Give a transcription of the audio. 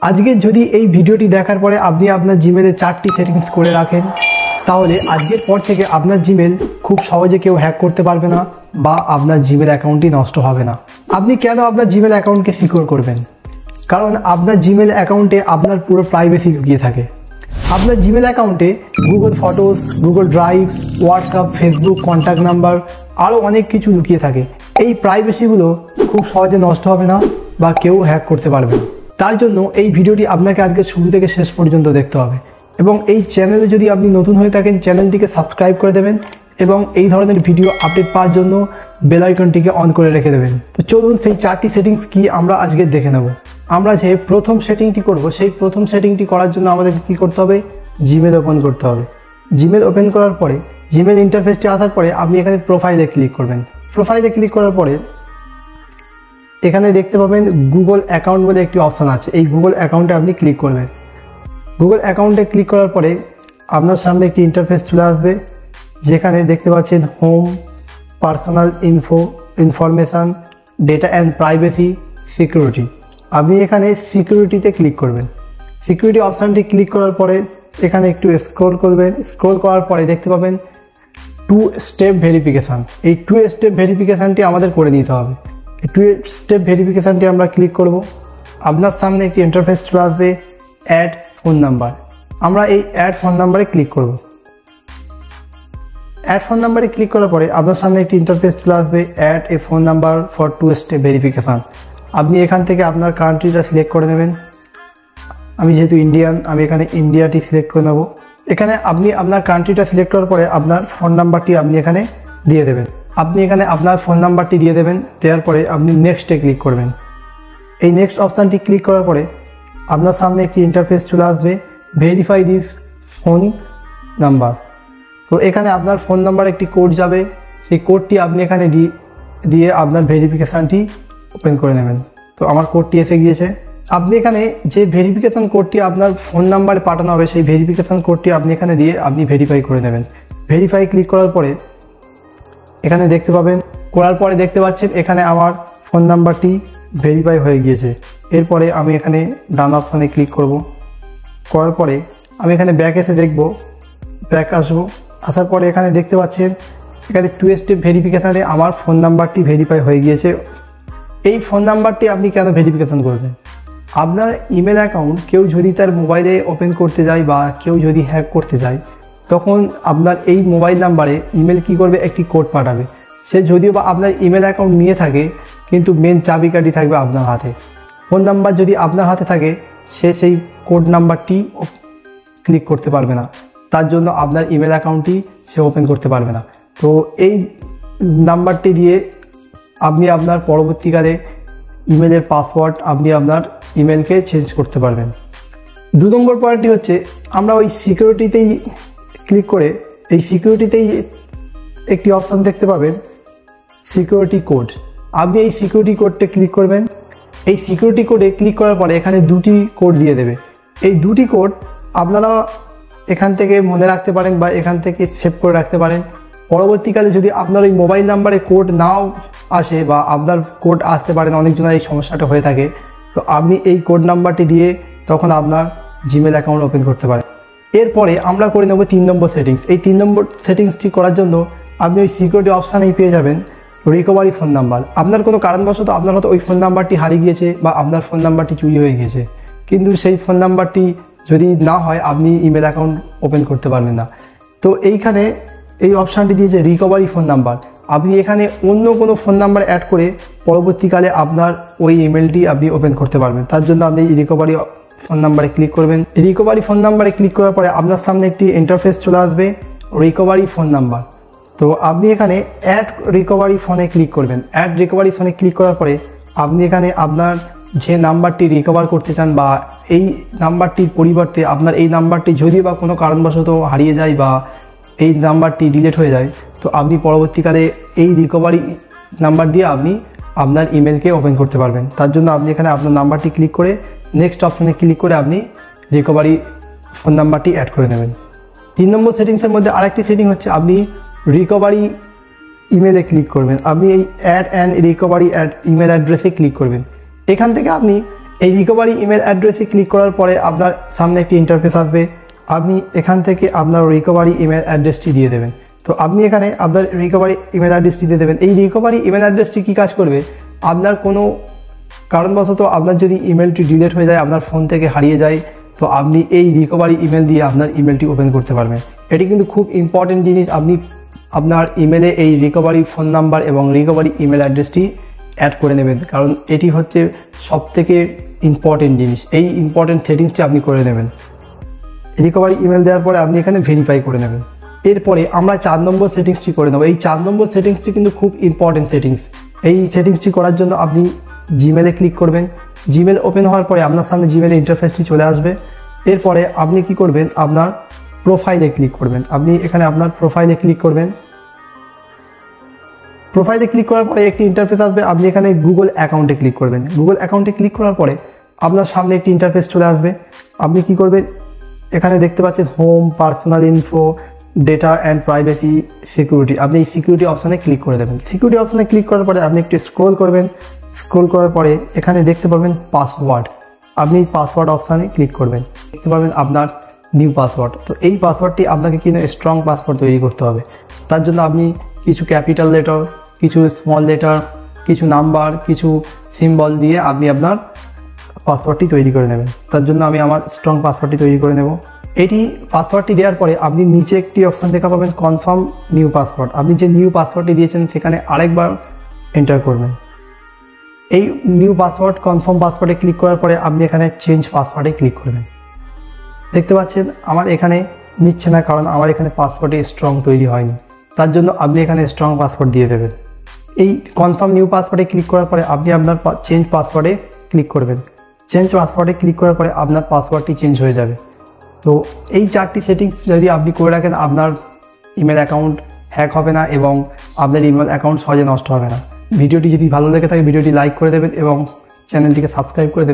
আজকে যদি এই ভিডিওটি দেখার পরে আপনি আপনার জিমেলে 4টি সেটিংস করে রাখেন, তাহলে আজকের পর থেকে আপনার জিমেল খুব সহজে কেউ হ্যাক করতে পারবে না বা আপনার জিমেল অ্যাকাউন্টটি নষ্ট হবে না। আপনি কেন আপনার জিমেল অ্যাকাউন্টকে সিকিউর করবেন? কারণ আপনার জিমেল অ্যাকাউন্টে আপনার পুরো প্রাইভেসি লুকিয়ে থাকে। আপনার জিমেল অ্যাকাউন্টে Google photos, Google drive, WhatsApp, Facebook, contact number আরও অনেক কিছু লুকিয়ে থাকে। এই প্রাইভেসিগুলো খুব সহজে নষ্ট হবে না বা কেউ হ্যাক করতে পারবে না। তার জন্য এই ভিডিওটি আপনাকে আজকে শুরু থেকে শেষ পর্যন্ত দেখতে হবে এবং এই চ্যানেলে যদি আপনি নতুন হয়ে থাকেন চ্যানেলটিকে সাবস্ক্রাইব করে দেবেন এবং এই ধরনের ভিডিও আপডেট পাওয়ার জন্য বেল আইকনটিকে অন করে রেখে দেবেন। তো চলুন সেই 4টি সেটিংস কি আমরা আজকে দেখে নেব। আমরা যে প্রথম সেটিংটি করব, সেই প্রথম সেটিংটি করার জন্য আমাদেরকে কী করতে হবে? জিমেল ওপেন করতে হবে। জিমেল ওপেন করার পরে জিমেল ইন্টারফেসটি আসার পরে আপনি এখানে প্রোফাইলে ক্লিক করবেন। প্রোফাইলে ক্লিক করার পরে এখানে দেখতে পাবেন গুগল অ্যাকাউন্ট বলে একটি অপশান আছে। এই গুগল অ্যাকাউন্টে আপনি ক্লিক করবেন। গুগল অ্যাকাউন্টে ক্লিক করার পরে আপনার সামনে একটি ইন্টারফেস চলে আসবে, যেখানে দেখতে পাচ্ছেন home, personal information, data and privacy, security. আপনি এখানে সিকিউরিটিতে ক্লিক করবেন। সিকিউরিটি অপশানটি ক্লিক করার পরে এখানে একটু স্ক্রল করবেন। স্ক্রল করার পরে দেখতে পাবেন 2 স্টেপ ভেরিফিকেশান। এই 2 স্টেপ ভেরিফিকেশানটি আমাদের করে নিতে হবে। এই 2 স্টেপ ভেরিফিকেশানটি আমরা ক্লিক করব। আপনার সামনে একটি ইন্টারফেস চলে আসবে, অ্যাড ফোন নাম্বার। আমরা এই অ্যাড ফোন নাম্বারে ক্লিক করব। অ্যাড ফোন নাম্বারে ক্লিক করার পরে আপনার সামনে একটি ইন্টারফেস চলে আসবে, add a phone number for 2 step verification. আপনি এখান থেকে আপনার কান্ট্রিটা সিলেক্ট করে নেবেন। আমি যেহেতু ইন্ডিয়ান, আমি এখানে ইন্ডিয়াটি সিলেক্ট করে নেব। এখানে আপনি আপনার কান্ট্রিটা সিলেক্ট করার পরে আপনার ফোন নাম্বারটি আপনি এখানে দিয়ে দেবেন। আপনি এখানে আপনার ফোন নাম্বারটি দিয়ে দেবেন। দেওয়ার পরে আপনি নেক্সটে ক্লিক করবেন। এই নেক্সট অপশানটি ক্লিক করার পরে আপনার সামনে একটি ইন্টারফেস চলে আসবে, ভেরিফাই দিস ফোন নাম্বার। তো এখানে আপনার ফোন নাম্বার একটি কোড যাবে, সেই কোডটি আপনি এখানে দিয়ে আপনার ভেরিফিকেশানটি ওপেন করে নেবেন। তো আমার কোডটি এসে গিয়েছে। আপনি এখানে যে ভেরিফিকেশান কোডটি আপনার ফোন নাম্বারে পাঠানো হবে, সেই ভেরিফিকেশান কোডটি আপনি এখানে দিয়ে আপনি ভেরিফাই করে নেবেন। ভেরিফাই ক্লিক করার পরে এখানে দেখতে পাবেন, করার পরে দেখতে পাচ্ছেন এখানে আমার ফোন নাম্বারটি ভেরিফাই হয়ে গিয়েছে। এরপরে আমি এখানে ডান অপশানে ক্লিক করব। করার পরে আমি এখানে ব্যাক এসে দেখব, ব্যাক আসবো। আসার পরে এখানে দেখতে পাচ্ছেন এখানে 2 স্টেপ ভেরিফিকেশানে আমার ফোন নাম্বারটি ভেরিফাই হয়ে গিয়েছে। এই ফোন নাম্বারটি আপনি কেন ভেরিফিকেশান করবেন? আপনার ইমেল অ্যাকাউন্ট কেউ যদি তার মোবাইলে ওপেন করতে যায় বা কেউ যদি হ্যাক করতে যায়, তখন আপনার এই মোবাইল নাম্বারে ইমেল কী করবে? একটি কোড পাঠাবে। সে যদিও বা আপনার ইমেল অ্যাকাউন্ট নিয়ে থাকে, কিন্তু মেন চাবিকাঠি থাকবে আপনার হাতে। ফোন নাম্বার যদি আপনার হাতে থাকে, সে সেই কোড নাম্বারটি ক্লিক করতে পারবে না। তার জন্য আপনার ইমেল অ্যাকাউন্টটি সে ওপেন করতে পারবে না। তো এই নাম্বারটি দিয়ে আপনি আপনার পরবর্তীকালে ইমেলের পাসওয়ার্ড আপনি আপনার ইমেলকে চেঞ্জ করতে পারবেন। 2 নম্বর পয়েন্টটি হচ্ছে, আমরা ওই সিকিউরিটিতেই ক্লিক করে এই সিকিউরিটিতেই একটি অপশান দেখতে পাবেন, সিকিউরিটি কোড। আপনি এই সিকিউরিটি কোডটা ক্লিক করবেন। এই সিকিউরিটি কোডে ক্লিক করার পরে এখানে 2টি কোড দিয়ে দেবে। এই 2টি কোড আপনারা এখান থেকে মনে রাখতে পারেন বা এখান থেকে সেভ করে রাখতে পারেন। পরবর্তীকালে যদি আপনার ওই মোবাইল নাম্বারে কোড নাও আসে বা আপনার কোড আসতে পারেন, অনেকজনের এই সমস্যাটা হয়ে থাকে, তো আপনি এই কোড নাম্বারটি দিয়ে তখন আপনার জিমেল অ্যাকাউন্ট ওপেন করতে পারেন। এরপরে আমরা করে নেব 3 নম্বর সেটিংস। এই 3 নম্বর সেটিংসটি করার জন্য আপনি ওই সিকিউরিটি অপশানেই পেয়ে যাবেন রিকভারি ফোন নাম্বার। আপনার কোনো কারণবশত আপনার হয়তো ওই ফোন নাম্বারটি হারিয়ে গিয়েছে বা আপনার ফোন নাম্বারটি চুরি হয়ে গিয়েছে, কিন্তু সেই ফোন নাম্বারটি যদি না হয় আপনি ইমেল অ্যাকাউন্ট ওপেন করতে পারবেন না। তো এইখানে এই অপশানটি দিয়েছে রিকভারি ফোন নাম্বার। আপনি এখানে অন্য কোনো ফোন নাম্বার অ্যাড করে পরবর্তীকালে আপনার ওই ইমেলটি আপনি ওপেন করতে পারবেন। তার জন্য আপনি রিকভারি ফোন নাম্বারে ক্লিক করবেন। রিকভারি ফোন নাম্বারে ক্লিক করার পরে আপনার সামনে একটি ইন্টারফেস চলে আসবে, রিকভারি ফোন নাম্বার। তো আপনি এখানে অ্যাড রিকভারি ফোনে ক্লিক করবেন। অ্যাড রিকভারি ফোনে ক্লিক করার পরে আপনি এখানে আপনার যে নাম্বারটি রিকভার করতে চান বা এই নাম্বারটির পরিবর্তে আপনার এই নাম্বারটি যদি বা কোনো কারণবশত হারিয়ে যায় বা এই নাম্বারটি ডিলিট হয়ে যায়, তো আপনি পরবর্তীকালে এই রিকভারি নাম্বার দিয়ে আপনি আপনার ইমেলকে ওপেন করতে পারবেন। তার জন্য আপনি এখানে আপনার নাম্বারটি ক্লিক করে নেক্সট অপশানে ক্লিক করে আপনি রিকভারি ফোন নাম্বারটি অ্যাড করে নেবেন। 3 নম্বর সেটিংসের মধ্যে আরেকটি সেটিং হচ্ছে, আপনি রিকভারি ইমেলে ক্লিক করবেন। আপনি এই অ্যাড অ্যান্ড রিকভারি ইমেল অ্যাড্রেসে ক্লিক করবেন। এখান থেকে আপনি এই রিকভারি ইমেল অ্যাড্রেসে ক্লিক করার পরে আপনার সামনে একটি ইন্টারফেস আসবে। আপনি এখান থেকে আপনার রিকভারি ইমেল অ্যাড্রেসটি দিয়ে দেবেন। তো আপনি এখানে আপনার রিকভারি ইমেল অ্যাড্রেসটি দিয়ে দেবেন। এই রিকভারি ইমেল অ্যাড্রেসটি কী কাজ করবে, আপনার কোনো কারণবশত আপনার যদি ইমেলটি ডিলিট হয়ে যায়, আপনার ফোন থেকে হারিয়ে যায়, তো আপনি এই রিকভারি ইমেল দিয়ে আপনার ইমেলটি ওপেন করতে পারবেন। এটি কিন্তু খুব ইম্পর্টেন্ট জিনিস। আপনি আপনার ইমেলে এই রিকভারি ফোন নাম্বার এবং রিকভারি ইমেল অ্যাড্রেসটি অ্যাড করে নেবেন, কারণ এটি হচ্ছে সবথেকে ইম্পর্টেন্ট জিনিস। এই ইম্পর্টেন্ট সেটিংসটি আপনি করে নেবেন। রিকভারি ইমেল দেওয়ার পরে আপনি এখানে ভেরিফাই করে নেবেন। এরপরে আমরা 4 নম্বর সেটিংসটি করে নেব। এই 4 নম্বর সেটিংসটি কিন্তু খুব ইম্পর্টেন্ট সেটিংস। এই সেটিংসটি করার জন্য আপনি জিমেলে ক্লিক করবেন। জিমেল ওপেন হওয়ার পরে আপনার সামনে জিমেলের ইন্টারফেসটি চলে আসবে। এরপরে আপনি কি করবেন, আপনার প্রোফাইলে ক্লিক করবেন। আপনি এখানে আপনার প্রোফাইলে ক্লিক করবেন। প্রোফাইলে ক্লিক করার পরে একটি ইন্টারফেস আসবে। আপনি এখানে গুগল অ্যাকাউন্টে ক্লিক করবেন। গুগল অ্যাকাউন্টে ক্লিক করার পরে আপনার সামনে একটি ইন্টারফেস চলে আসবে। আপনি কি করবেন, এখানে দেখতে পাচ্ছেন home, personal info, data and privacy, security. আপনি এই সিকিউরিটি অপশানে ক্লিক করে দেবেন। সিকিউরিটি অপশানে ক্লিক করার পরে আপনি একটু স্ক্রল করবেন। স্ক্রল করার পরে এখানে দেখতে পাবেন পাসওয়ার্ড। আপনি পাসওয়ার্ড অপশানে ক্লিক করবেন। দেখতে পাবেন আপনার নিউ পাসওয়ার্ড। তো এই পাসওয়ার্ডটি আপনাকে কিন্তু স্ট্রং পাসওয়ার্ড তৈরি করতে হবে। তার জন্য আপনি কিছু ক্যাপিটাল লেটার, কিছু স্মল লেটার, কিছু নাম্বার, কিছু সিম্বল দিয়ে আপনি আপনার পাসওয়ার্ডটি তৈরি করে নেবেন। তার জন্য আমি আমার স্ট্রং পাসওয়ার্ডটি তৈরি করে নেব। এটি পাসওয়ার্ডটি দেওয়ার পরে আপনি নিচে একটি অপশান দেখা পাবেন কনফার্ম নিউ পাসওয়ার্ড। আপনি যে নিউ পাসওয়ার্ডটি দিয়েছেন সেখানে আরেকবার এন্টার করবেন। এই নিউ পাসওয়ার্ড কনফার্ম পাসওয়ার্ডে ক্লিক করার পরে আপনি এখানে চেঞ্জ পাসওয়ার্ডে ক্লিক করবেন। দেখতে পাচ্ছেন আমার এখানে নিচ্ছে না, কারণ আমার এখানে পাসওয়ার্ডে স্ট্রং তৈরি হয়নি। তার জন্য আপনি এখানে স্ট্রং পাসওয়ার্ড দিয়ে দেবেন। এই কনফার্ম নিউ পাসওয়ার্ডে ক্লিক করার পরে আপনি আপনার চেঞ্জ পাসওয়ার্ডে ক্লিক করবেন। চেঞ্জ পাসওয়ার্ডে ক্লিক করার পরে আপনার পাসওয়ার্ডটি চেঞ্জ হয়ে যাবে। তো এই 4টি সেটিংস যদি আপনি করে রাখেন, আপনার ইমেল অ্যাকাউন্ট হ্যাক হবে না এবং আপনার ইমেল অ্যাকাউন্ট সহজে নষ্ট হবে না। ভিডিওটি যদি ভালো লেগে থাকে ভিডিওটি লাইক করে দেবেন এবং চ্যানেলটিকে সাবস্ক্রাইব করে দেবেন।